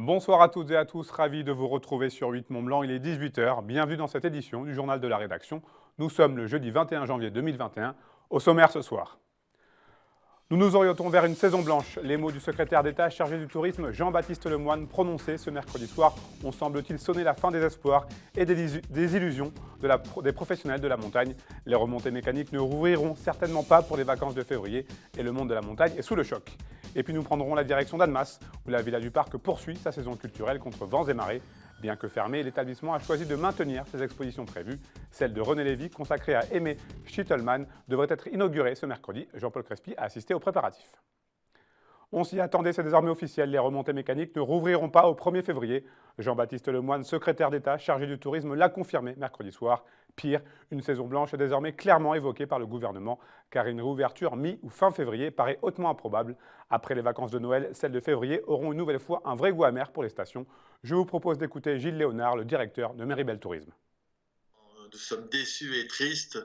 Bonsoir à toutes et à tous, ravi de vous retrouver sur 8 Mont-Blanc, il est 18 h. Bienvenue dans cette édition du Journal de la Rédaction. Nous sommes le jeudi 21 janvier 2021, au sommaire ce soir. Nous nous orientons vers une saison blanche. Les mots du secrétaire d'État chargé du tourisme Jean-Baptiste Lemoyne prononcés ce mercredi soir ont semble-t-il sonné la fin des espoirs et des illusions des professionnels de la montagne. Les remontées mécaniques ne rouvriront certainement pas pour les vacances de février et le monde de la montagne est sous le choc. Et puis nous prendrons la direction d'Annemasse, où la Villa du Parc poursuit sa saison culturelle contre vents et marées. Bien que fermé, l'établissement a choisi de maintenir ses expositions prévues. Celle de René Lévy, consacrée à Aimé Schittelmann, devrait être inaugurée ce mercredi. Jean-Paul Crespi a assisté aux préparatifs. On s'y attendait, c'est désormais officiel, les remontées mécaniques ne rouvriront pas au 1er février. Jean-Baptiste Lemoyne, secrétaire d'État chargé du tourisme, l'a confirmé mercredi soir. Pire, une saison blanche est désormais clairement évoquée par le gouvernement, car une réouverture mi- ou fin février paraît hautement improbable. Après les vacances de Noël, celles de février auront une nouvelle fois un vrai goût amer pour les stations. Je vous propose d'écouter Gilles Léonard, le directeur de Méribel Tourisme. Nous sommes déçus et tristes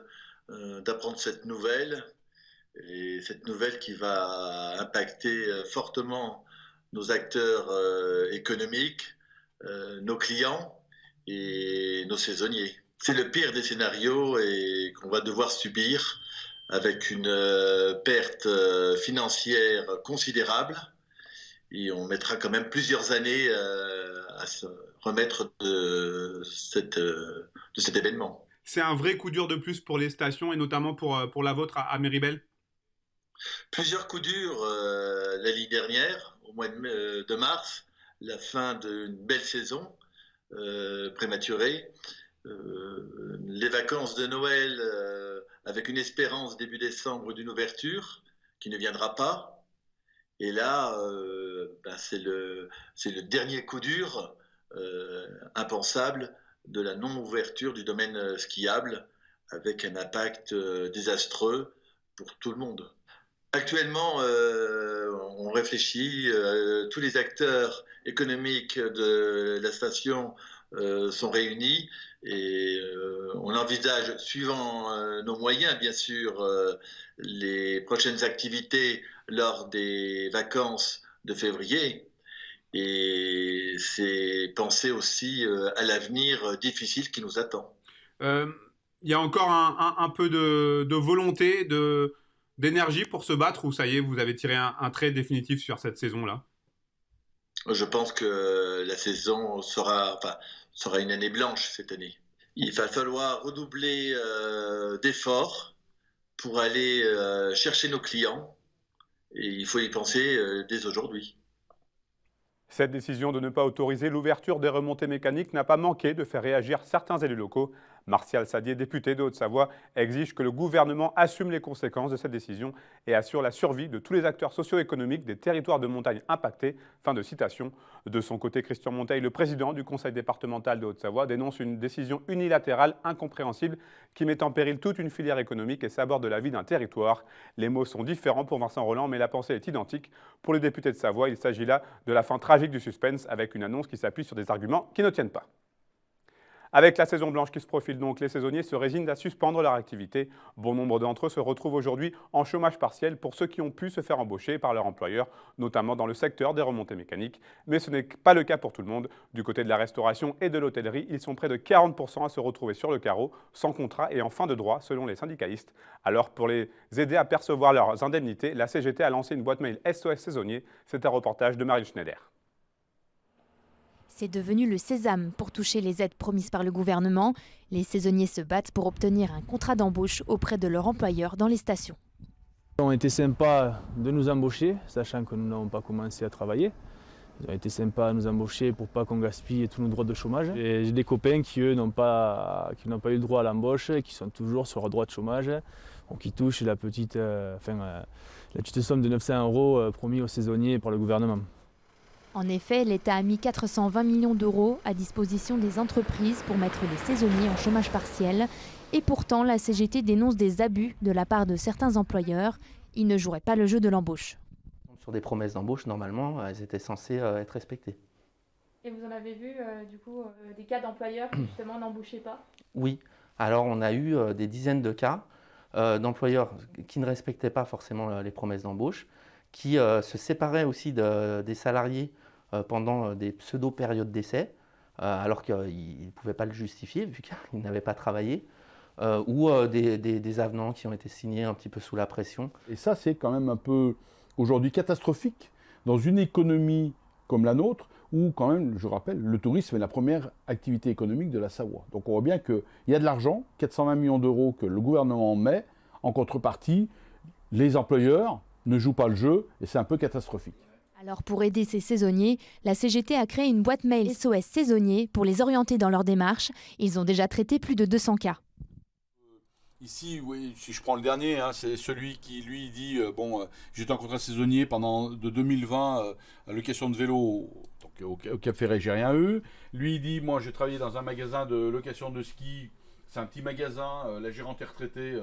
d'apprendre cette nouvelle. Et cette nouvelle qui va impacter fortement nos acteurs économiques, nos clients et nos saisonniers. C'est le pire des scénarios et qu'on va devoir subir avec une perte financière considérable. Et on mettra quand même plusieurs années à se remettre de cet événement. C'est un vrai coup dur de plus pour les stations et notamment pour la vôtre à Méribel. Plusieurs coups durs l'année dernière, au mois de mars, la fin d'une belle saison prématurée. Les vacances de Noël avec une espérance début décembre d'une ouverture qui ne viendra pas. Et là, c'est le dernier coup dur impensable de la non-ouverture du domaine skiable avec un impact désastreux pour tout le monde. Actuellement, on réfléchit, tous les acteurs économiques de la station sont réunis et on envisage, suivant nos moyens bien sûr, les prochaines activités lors des vacances de février. Et c'est penser aussi à l'avenir difficile qui nous attend. Il y a encore un peu de volonté, d'énergie pour se battre ou ça y est, vous avez tiré un trait définitif sur cette saison-là? Je pense que la saison sera une année blanche cette année. Il va falloir redoubler d'efforts pour aller chercher nos clients et il faut y penser dès aujourd'hui. Cette décision de ne pas autoriser l'ouverture des remontées mécaniques n'a pas manqué de faire réagir certains élus locaux. Martial Sadier, député de Haute-Savoie, exige que le gouvernement assume les conséquences de cette décision et assure la survie de tous les acteurs socio-économiques des territoires de montagne impactés. Fin de citation. De son côté, Christian Monteil, le président du conseil départemental de Haute-Savoie, dénonce une décision unilatérale incompréhensible qui met en péril toute une filière économique et saborde la vie d'un territoire. Les mots sont différents pour Vincent Rolland, mais la pensée est identique. Pour les députés de Savoie, il s'agit là de la fin tragique du suspense avec une annonce qui s'appuie sur des arguments qui ne tiennent pas. Avec la saison blanche qui se profile donc, les saisonniers se résignent à suspendre leur activité. Bon nombre d'entre eux se retrouvent aujourd'hui en chômage partiel pour ceux qui ont pu se faire embaucher par leur employeur, notamment dans le secteur des remontées mécaniques. Mais ce n'est pas le cas pour tout le monde. Du côté de la restauration et de l'hôtellerie, ils sont près de 40% à se retrouver sur le carreau, sans contrat et en fin de droit, selon les syndicalistes. Alors, pour les aider à percevoir leurs indemnités, la CGT a lancé une boîte mail SOS saisonnier. C'est un reportage de Marine Schneider. C'est devenu le sésame pour toucher les aides promises par le gouvernement. Les saisonniers se battent pour obtenir un contrat d'embauche auprès de leur employeur dans les stations. Ils ont été sympas de nous embaucher, sachant que nous n'avons pas commencé à travailler. Ils ont été sympas à nous embaucher pour pas qu'on gaspille tous nos droits de chômage. J'ai des copains qui, eux, n'ont pas eu le droit à l'embauche et qui sont toujours sur leur droit de chômage, donc qui touchent la petite somme de 900 € promis aux saisonniers par le gouvernement. En effet, l'État a mis 420 millions d'euros à disposition des entreprises pour mettre les saisonniers en chômage partiel. Et pourtant, la CGT dénonce des abus de la part de certains employeurs. Ils ne joueraient pas le jeu de l'embauche. Sur des promesses d'embauche, normalement, elles étaient censées être respectées. Et vous en avez vu des cas d'employeurs qui justement n'embauchaient pas? Oui, alors on a eu des dizaines de cas d'employeurs qui ne respectaient pas forcément les promesses d'embauche, qui se séparaient aussi des salariés pendant des pseudo-périodes d'essai, alors qu'ils ne pouvaient pas le justifier vu qu'ils n'avaient pas travaillé, ou des avenants qui ont été signés un petit peu sous la pression. Et ça, c'est quand même un peu aujourd'hui catastrophique dans une économie comme la nôtre, où quand même, je rappelle, le tourisme est la première activité économique de la Savoie. Donc on voit bien qu'il y a de l'argent, 420 millions d'euros que le gouvernement met, en contrepartie, les employeurs ne jouent pas le jeu et c'est un peu catastrophique. Alors pour aider ces saisonniers, la CGT a créé une boîte mail SOS saisonniers pour les orienter dans leur démarche. Ils ont déjà traité plus de 200 cas. Ici, oui, si je prends le dernier, hein, c'est celui qui, lui, dit j'ai été en contrat saisonnier pendant de 2020 à location de vélo donc, au Cap Ferret, j'ai rien eu. Lui, il dit moi, j'ai travaillé dans un magasin de location de ski, c'est un petit magasin, la gérante est retraitée,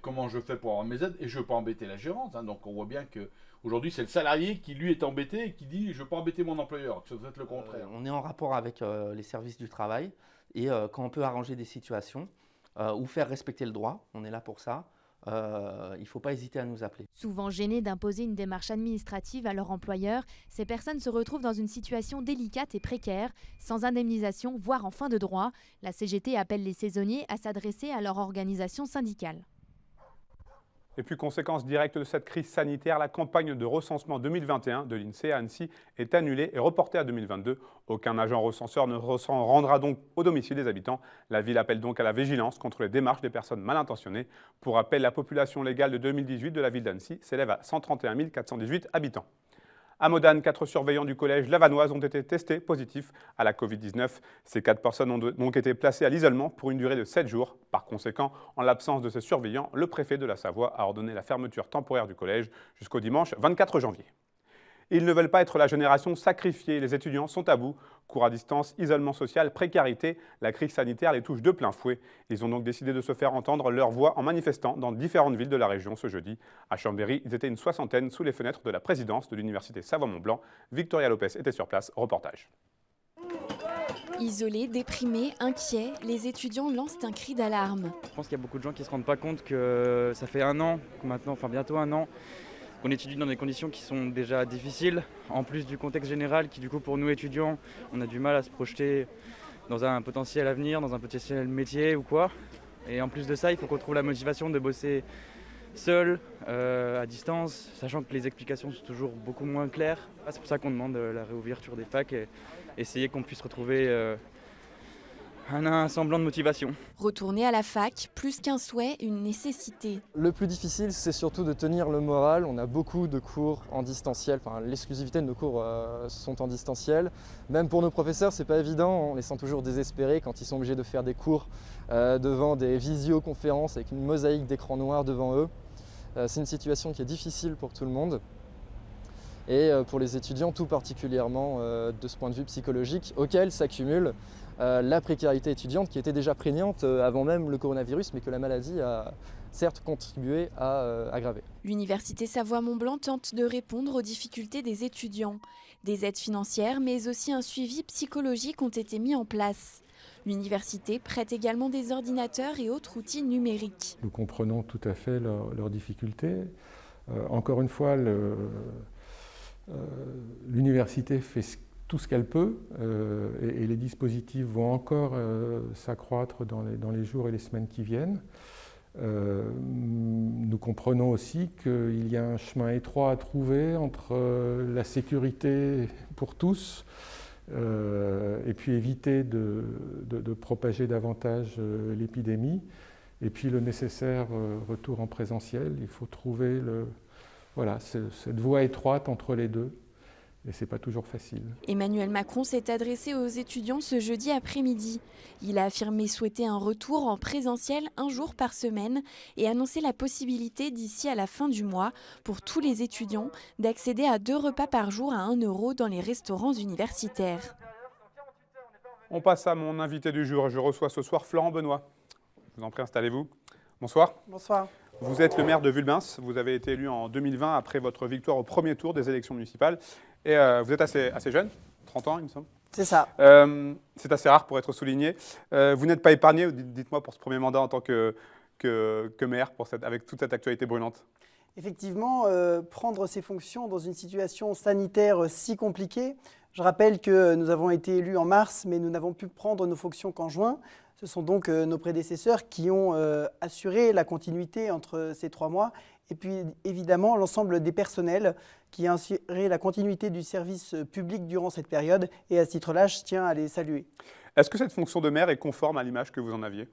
comment je fais pour avoir mes aides? Et je ne veux pas embêter la gérante. Hein, donc, on voit bien qu'aujourd'hui, c'est le salarié qui, lui, est embêté et qui dit je ne veux pas embêter mon employeur, que ça doit être le contraire. On est en rapport avec les services du travail et quand on peut arranger des situations, ou faire respecter le droit, on est là pour ça, il ne faut pas hésiter à nous appeler. Souvent gênées d'imposer une démarche administrative à leur employeur, ces personnes se retrouvent dans une situation délicate et précaire, sans indemnisation, voire en fin de droit. La CGT appelle les saisonniers à s'adresser à leur organisation syndicale. Et puis, conséquence directe de cette crise sanitaire, la campagne de recensement 2021 de l'INSEE à Annecy est annulée et reportée à 2022. Aucun agent recenseur ne rendra donc au domicile des habitants. La ville appelle donc à la vigilance contre les démarches des personnes mal intentionnées. Pour rappel, la population légale de 2018 de la ville d'Annecy s'élève à 131 418 habitants. À Modane, 4 surveillants du collège Lavanoise ont été testés positifs à la Covid-19. Ces 4 personnes ont donc été placées à l'isolement pour une durée de 7 jours. Par conséquent, en l'absence de ces surveillants, le préfet de la Savoie a ordonné la fermeture temporaire du collège jusqu'au dimanche 24 janvier. Ils ne veulent pas être la génération sacrifiée. Les étudiants sont à bout. Cours à distance, isolement social, précarité. La crise sanitaire les touche de plein fouet. Ils ont donc décidé de se faire entendre leur voix en manifestant dans différentes villes de la région ce jeudi. À Chambéry, ils étaient une soixantaine sous les fenêtres de la présidence de l'université Savoie-Mont-Blanc. Victoria Lopez était sur place. Reportage. Isolés, déprimés, inquiets, les étudiants lancent un cri d'alarme. Je pense qu'il y a beaucoup de gens qui ne se rendent pas compte que ça fait un an, maintenant, bientôt un an, qu'on étudie dans des conditions qui sont déjà difficiles, en plus du contexte général qui du coup pour nous étudiants, on a du mal à se projeter dans un potentiel avenir, dans un potentiel métier ou quoi. Et en plus de ça, il faut qu'on trouve la motivation de bosser seul, à distance, sachant que les explications sont toujours beaucoup moins claires. C'est pour ça qu'on demande la réouverture des facs et essayer qu'on puisse retrouver un semblant de motivation. Retourner à la fac, plus qu'un souhait, une nécessité. Le plus difficile, c'est surtout de tenir le moral. On a beaucoup de cours en distanciel, enfin l'exclusivité de nos cours sont en distanciel. Même pour nos professeurs, c'est pas évident, on les sent toujours désespérés quand ils sont obligés de faire des cours devant des visioconférences avec une mosaïque d'écran noir devant eux. C'est une situation qui est difficile pour tout le monde. Et pour les étudiants, tout particulièrement de ce point de vue psychologique, auquel s'accumule la précarité étudiante qui était déjà prégnante avant même le coronavirus, mais que la maladie a certes contribué à aggraver. L'Université Savoie-Mont-Blanc tente de répondre aux difficultés des étudiants. Des aides financières, mais aussi un suivi psychologique ont été mis en place. L'université prête également des ordinateurs et autres outils numériques. Nous comprenons tout à fait leurs difficultés. Encore une fois, l'université fait tout ce qu'elle peut et les dispositifs vont encore s'accroître dans les jours et les semaines qui viennent. Nous comprenons aussi qu'il y a un chemin étroit à trouver entre la sécurité pour tous et puis éviter de propager davantage l'épidémie et puis le nécessaire retour en présentiel. Il faut trouver cette voie étroite entre les deux. Et ce n'est pas toujours facile. Emmanuel Macron s'est adressé aux étudiants ce jeudi après-midi. Il a affirmé souhaiter un retour en présentiel un jour par semaine et annoncé la possibilité d'ici à la fin du mois pour tous les étudiants d'accéder à 2 repas par jour à 1 € dans les restaurants universitaires. On passe à mon invité du jour. Je reçois ce soir Florent Benoît. Je vous en prie, installez-vous. Bonsoir. Bonsoir. Vous êtes le maire de Vulbens. Vous avez été élu en 2020 après votre victoire au premier tour des élections municipales. Et vous êtes assez jeune, 30 ans il me semble. C'est ça. C'est assez rare pour être souligné. Vous n'êtes pas épargné, dites-moi, pour ce premier mandat en tant que maire, avec toute cette actualité brûlante. Effectivement, prendre ses fonctions dans une situation sanitaire si compliquée. Je rappelle que nous avons été élus en mars, mais nous n'avons pu prendre nos fonctions qu'en juin. Ce sont donc nos prédécesseurs qui ont assuré la continuité entre ces 3 mois. Et puis évidemment, l'ensemble des personnels qui ont assuré la continuité du service public durant cette période. Et à ce titre-là, je tiens à les saluer. Est-ce que cette fonction de maire est conforme à l'image que vous en aviez?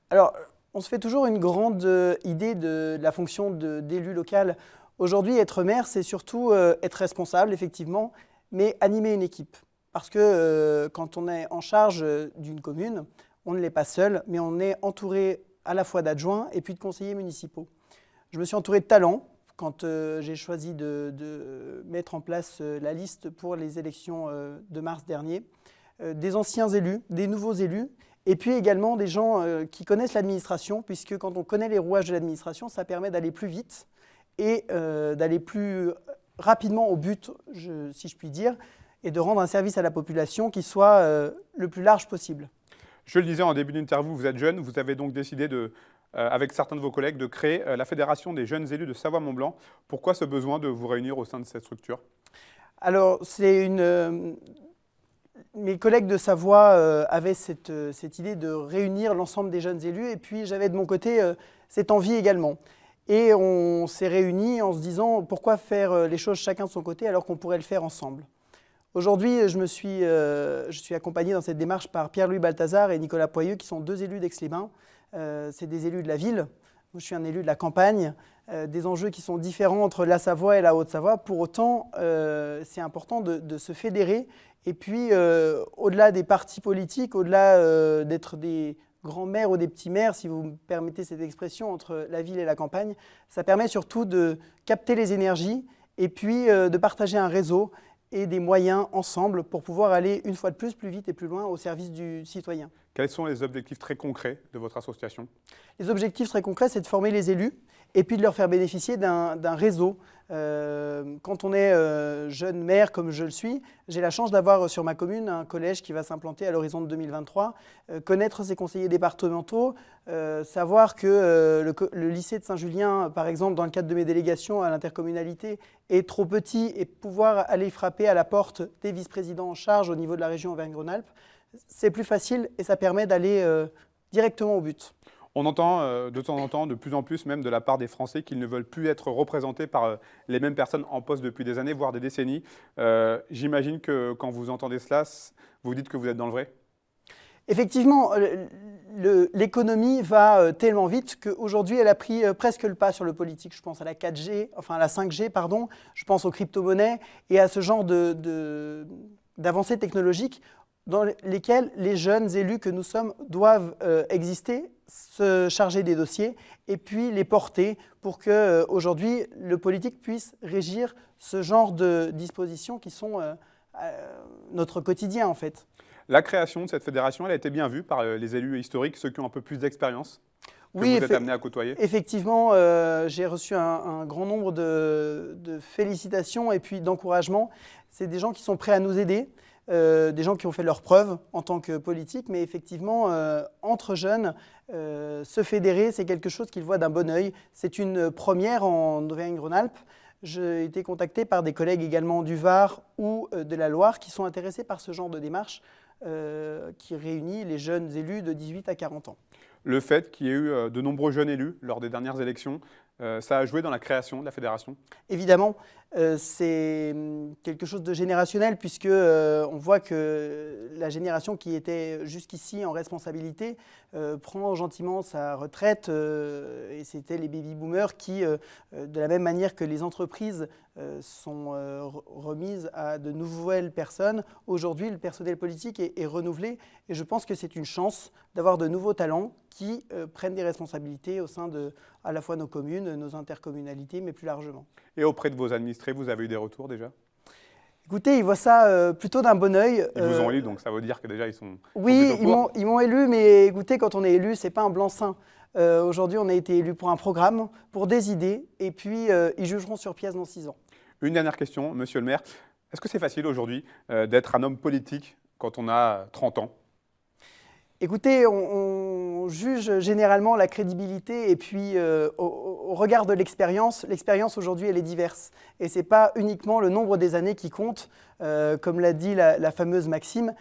Alors, on se fait toujours une grande idée de la fonction d'élu local. Aujourd'hui, être maire, c'est surtout être responsable, effectivement, mais animer une équipe. Parce que quand on est en charge d'une commune, on ne l'est pas seul, mais on est entouré à la fois d'adjoints et puis de conseillers municipaux. Je me suis entouré de talents quand j'ai choisi de mettre en place la liste pour les élections de mars dernier. Des anciens élus, des nouveaux élus, et puis également des gens qui connaissent l'administration, puisque quand on connaît les rouages de l'administration, ça permet d'aller plus vite et d'aller plus rapidement au but, si je puis dire, et de rendre un service à la population qui soit le plus large possible. Je le disais en début d'interview, vous êtes jeune, vous avez donc décidé, avec certains de vos collègues, de créer la Fédération des jeunes élus de Savoie-Mont-Blanc. Pourquoi ce besoin de vous réunir au sein de cette structure? Alors, c'est mes collègues de Savoie avaient cette idée de réunir l'ensemble des jeunes élus, et puis j'avais de mon côté cette envie également. Et on s'est réunis en se disant pourquoi faire les choses chacun de son côté alors qu'on pourrait le faire ensemble. Aujourd'hui, je suis accompagné dans cette démarche par Pierre-Louis Balthazar et Nicolas Poyeux, qui sont 2 élus d'Aix-les-Bains. C'est des élus de la ville. Moi, je suis un élu de la campagne. Des enjeux qui sont différents entre la Savoie et la Haute-Savoie. Pour autant, c'est important de se fédérer. Et puis, au-delà des partis politiques, au-delà d'être des grands maires ou des petits maires, si vous me permettez cette expression, entre la ville et la campagne, ça permet surtout de capter les énergies et puis de partager un réseau et des moyens ensemble pour pouvoir aller une fois de plus vite et plus loin au service du citoyen. Quels sont les objectifs très concrets de votre association? Les objectifs très concrets, c'est de former les élus et puis de leur faire bénéficier d'un réseau. Quand on est jeune maire comme je le suis, j'ai la chance d'avoir sur ma commune un collège qui va s'implanter à l'horizon de 2023, connaître ses conseillers départementaux, savoir que le lycée de Saint-Julien, par exemple, dans le cadre de mes délégations à l'intercommunalité, est trop petit et pouvoir aller frapper à la porte des vice-présidents en charge au niveau de la région Auvergne-Rhône-Alpes, c'est plus facile et ça permet d'aller directement au but. On entend de temps en temps, de plus en plus même de la part des Français, qu'ils ne veulent plus être représentés par les mêmes personnes en poste depuis des années, voire des décennies. J'imagine que quand vous entendez cela, vous dites que vous êtes dans le vrai? Effectivement, l'économie va tellement vite qu'aujourd'hui, elle a pris presque le pas sur le politique. Je pense à la 4G, enfin à la 5G, pardon. Je pense aux crypto-monnaies et à ce genre d'avancées technologiques dans lesquelles les jeunes élus que nous sommes doivent exister, se charger des dossiers et puis les porter pour qu'aujourd'hui, le politique puisse régir ce genre de dispositions qui sont notre quotidien en fait. La création de cette fédération, elle a été bien vue par les élus historiques, ceux qui ont un peu plus d'expérience, que oui, vous êtes amenés à côtoyer? Effectivement, j'ai reçu un grand nombre de félicitations et puis d'encouragements. C'est des gens qui sont prêts à nous aider, des gens qui ont fait leurs preuves en tant que politiques, mais effectivement, entre jeunes, se fédérer, c'est quelque chose qu'ils voient d'un bon œil. C'est une première en Auvergne-Rhône-Alpes. J'ai été contacté par des collègues également du Var ou de la Loire qui sont intéressés par ce genre de démarche qui réunit les jeunes élus de 18 à 40 ans. Le fait qu'il y ait eu de nombreux jeunes élus lors des dernières élections, ça a joué dans la création de la fédération? Évidemment, c'est quelque chose de générationnel puisque on voit que la génération qui était jusqu'ici en responsabilité prend gentiment sa retraite et c'était les baby-boomers qui, de la même manière que les entreprises sont remises à de nouvelles personnes, aujourd'hui le personnel politique est renouvelé et je pense que c'est une chance d'avoir de nouveaux talents qui prennent des responsabilités au sein de à la fois nos communes, nos intercommunalités, mais plus largement. Et auprès de vos administrés, vous avez eu des retours déjà? Écoutez, ils voient ça plutôt d'un bon œil. Ils vous ont élu, donc ça veut dire que déjà ils sont... Oui, ils m'ont élu, mais écoutez, quand on est élu, ce n'est pas un blanc-seing. Aujourd'hui, on a été élu pour un programme, pour des idées, et puis ils jugeront sur pièce dans 6 ans. Une dernière question, monsieur le maire. Est-ce que c'est facile aujourd'hui d'être un homme politique quand on a 30 ans? Écoutez, on juge généralement la crédibilité et puis au regard de l'expérience aujourd'hui elle est diverse. Et ce n'est pas uniquement le nombre des années qui compte, comme l'a dit la fameuse maxime.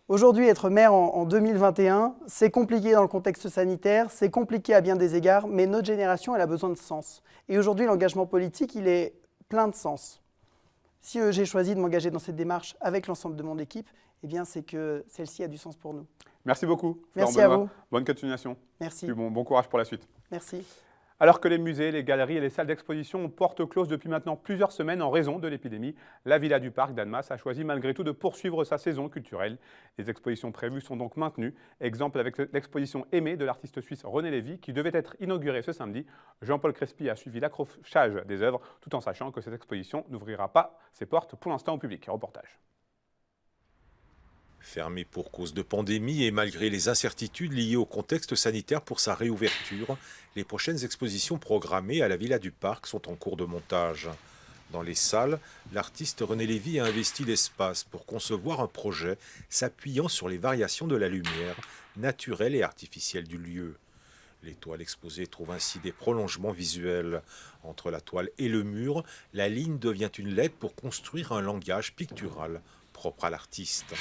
Aujourd'hui, être maire en 2021, c'est compliqué dans le contexte sanitaire, c'est compliqué à bien des égards, mais notre génération, elle a besoin de sens. Et aujourd'hui, l'engagement politique, il est plein de sens. Si j'ai choisi de m'engager dans cette démarche avec l'ensemble de mon équipe, eh bien, c'est que celle-ci a du sens pour nous. Merci beaucoup. Merci à vous. Bonne continuation. Merci. Puis bon courage pour la suite. Merci. Alors que les musées, les galeries et les salles d'exposition ont porte close depuis maintenant plusieurs semaines en raison de l'épidémie, la Villa du Parc d'Annemasse a choisi malgré tout de poursuivre sa saison culturelle. Les expositions prévues sont donc maintenues. Exemple avec l'exposition Aimée de l'artiste suisse René Lévy qui devait être inaugurée ce samedi. Jean-Paul Crespi a suivi l'accrochage des œuvres tout en sachant que cette exposition n'ouvrira pas ses portes pour l'instant au public. Reportage. Fermé pour cause de pandémie et malgré les incertitudes liées au contexte sanitaire pour sa réouverture, les prochaines expositions programmées à la Villa du Parc sont en cours de montage. Dans les salles, l'artiste René Lévy a investi l'espace pour concevoir un projet s'appuyant sur les variations de la lumière, naturelle et artificielle du lieu. Les toiles exposées trouvent ainsi des prolongements visuels. Entre la toile et le mur, la ligne devient une lettre pour construire un langage pictural propre à l'artiste.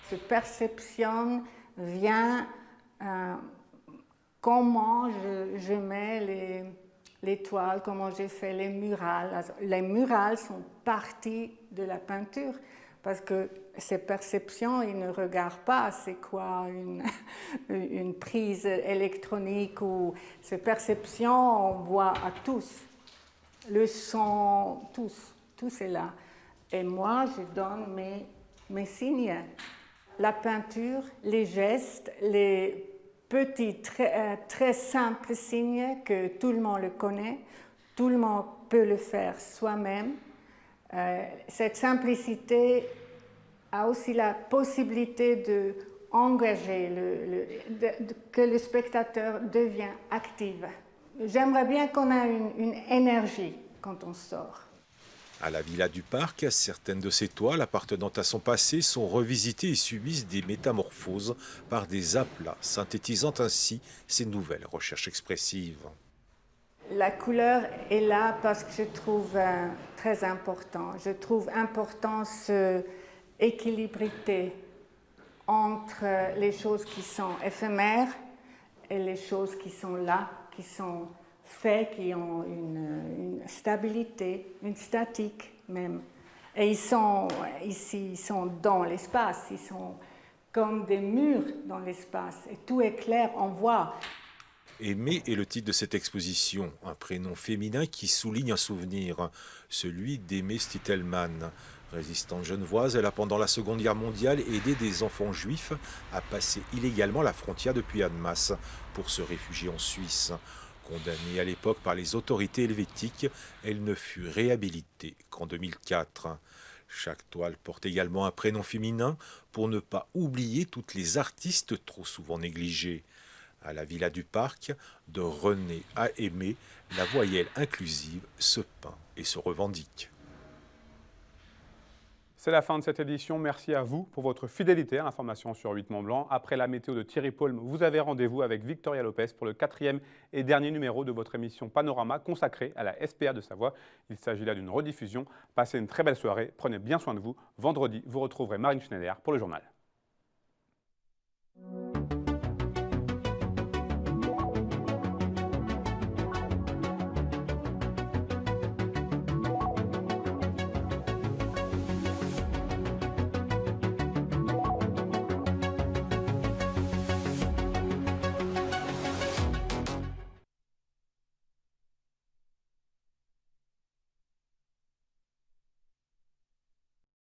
Cette perception vient comment je mets les toiles, comment j'ai fait les murales. Les murales sont partie de la peinture parce que ces perceptions, ils ne regardent pas c'est quoi une prise électronique ou ces perceptions, on voit à tous. Le son, tout est là. Et moi, je donne mes signes. La peinture, les gestes, les petits, très simples signes que tout le monde le connaît, tout le monde peut le faire soi-même. Cette simplicité a aussi la possibilité d'engager, que le spectateur devienne actif. J'aimerais bien qu'on ait une énergie quand on sort. À la Villa du Parc, certaines de ces toiles appartenant à son passé sont revisitées et subissent des métamorphoses par des aplats, synthétisant ainsi ses nouvelles recherches expressives. La couleur est là parce que je trouve très important. Je trouve important cette équilibrité entre les choses qui sont éphémères et les choses qui sont là, qui sont faits, qui ont une stabilité, une statique même. Et ils sont ici, ils sont dans l'espace, ils sont comme des murs dans l'espace. Et tout est clair, on voit. Aimée est le titre de cette exposition, un prénom féminin qui souligne un souvenir, celui d'Aimée Stitelmann. Résistante genevoise, elle a pendant la Seconde Guerre mondiale aidé des enfants juifs à passer illégalement la frontière depuis Annemasse pour se réfugier en Suisse. Condamnée à l'époque par les autorités helvétiques, elle ne fut réhabilitée qu'en 2004. Chaque toile porte également un prénom féminin pour ne pas oublier toutes les artistes trop souvent négligées. À la Villa du Parc, de René à Aimée, la voyelle inclusive se peint et se revendique. C'est la fin de cette édition. Merci à vous pour votre fidélité à l'information sur 8 Mont-Blanc. Après la météo de Thierry Paulme, vous avez rendez-vous avec Victoria Lopez pour le 4e et dernier numéro de votre émission Panorama consacrée à la SPA de Savoie. Il s'agit là d'une rediffusion. Passez une très belle soirée. Prenez bien soin de vous. Vendredi, vous retrouverez Marine Schneider pour le journal.